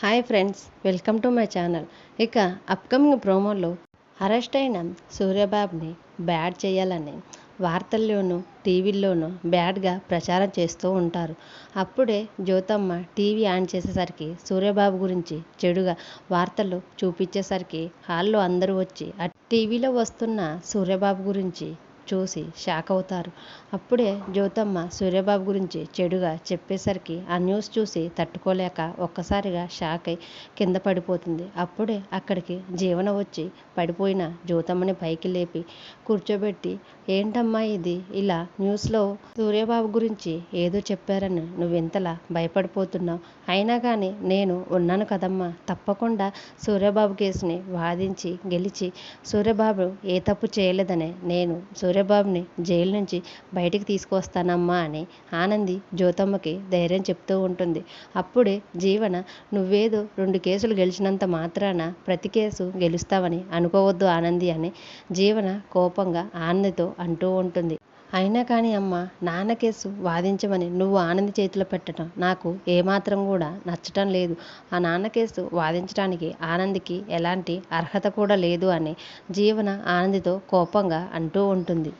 Hi friends, welcome to my channel. ఇక upcoming ప్రోమోలో arrest అయిన సూర్యబాబుని బ్యాడ్ చేయాలని వార్తల్లోనూ టీవీల్లోనూ బ్యాడ్గా ప్రచారం చేస్తూ ఉంటారు. అప్పుడే జ్యోతమ్మ టీవీ ఆన్ చేసేసరికి సూర్యబాబు గురించి చెడుగా వార్తలు చూపించేసరికి హాల్లో అందరూ వచ్చి ఆ టీవీలో వస్తున్న సూర్యబాబు గురించి చూసి షాక్ అవుతారు. అప్పుడే జ్యోతమ్మ సూర్యబాబు గురించి చెడుగా చెప్పేసరికి ఆ న్యూస్ చూసి తట్టుకోలేక ఒక్కసారిగా షాక్ అయి కింద పడిపోతుంది. అప్పుడే అక్కడికి జీవన వచ్చి పడిపోయిన జ్యోతమ్మని పైకి లేపి కూర్చోబెట్టి, ఏంటమ్మా ఇది, ఇలా న్యూస్లో సూర్యబాబు గురించి ఏదో చెప్పారని నువ్వెంతలా భయపడిపోతున్నావు? అయినా కానీ నేను ఉన్నాను కదమ్మా, తప్పకుండా సూర్యబాబు కేసుని వాదించి గెలిచి సూర్యబాబు ఏ తప్పు చేయలేదనే నేను సూర్యబాబుని జైలు నుంచి బయటికి తీసుకొస్తానమ్మా అని ఆనంది జ్యోతమ్మకి ధైర్యం చెప్తూ ఉంటుంది. అప్పుడే జీవన, నువ్వేదో 2 కేసులు గెలిచినంత మాత్రాన ప్రతి కేసు గెలుస్తావని అనుకోవద్దు ఆనంది అని జీవన కోపంగా ఆనందితో అంటూ ఉంటుంది. అయినా కానీ అమ్మ, నాన్న కేసు వాదించమని నువ్వు ఆనంది చేతిలో పెట్టడం నాకు ఏమాత్రం కూడా నచ్చటం లేదు. ఆ నాన్న కేసు వాదించడానికి ఆనందికి ఎలాంటి అర్హత కూడా లేదు అని జీవన ఆనందితో కోపంగా అంటూ ఉంటుంది.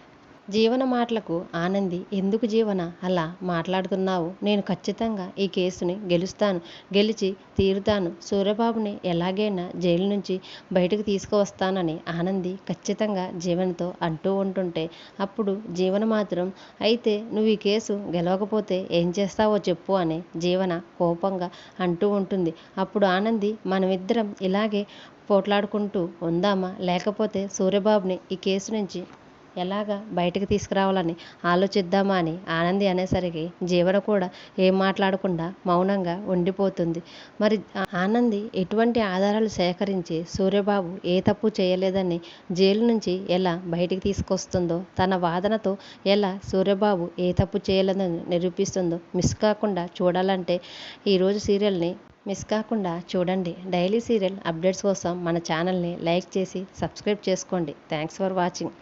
జీవన మాటలకు ఆనంది, ఎందుకు జీవన అలా మాట్లాడుతున్నావు? నేను ఖచ్చితంగా ఈ కేసుని గెలుస్తాను, గెలిచి తీరుతాను, సూర్యబాబుని ఎలాగైనా జైలు నుంచి బయటకు తీసుకువస్తానని ఆనంది ఖచ్చితంగా జీవనతో అంటూ ఉంటుంటే అప్పుడు జీవన మాత్రం, అయితే నువ్వు ఈ కేసు గెలవకపోతే ఏం చేస్తావో చెప్పు అని జీవన కోపంగా అంటూ ఉంటుంది. అప్పుడు ఆనంది, మనమిద్దరం ఇలాగే పోట్లాడుకుంటూ ఉందామా, లేకపోతే సూర్యబాబుని ఈ కేసు నుంచి ఎలాగా బయటకు తీసుకురావాలని ఆలోచిద్దామా అని ఆనంది అనేసరికి జీవన కూడా ఏం మాట్లాడకుండా మౌనంగా ఉండిపోతుంది. మరి ఆనంది ఎటువంటి ఆధారాలు సేకరించి సూర్యబాబు ఏ తప్పు చేయలేదని జైలు నుంచి ఎలా బయటికి తీసుకొస్తుందో, తన వాదనతో ఎలా సూర్యబాబు ఏ తప్పు చేయలేదని నిరూపిస్తుందో మిస్ కాకుండా చూడాలంటే ఈరోజు సీరియల్ని మిస్ కాకుండా చూడండి. డైలీ సీరియల్ అప్డేట్స్ కోసం మన ఛానల్ని లైక్ చేసి సబ్స్క్రైబ్ చేసుకోండి. Thanks for watching.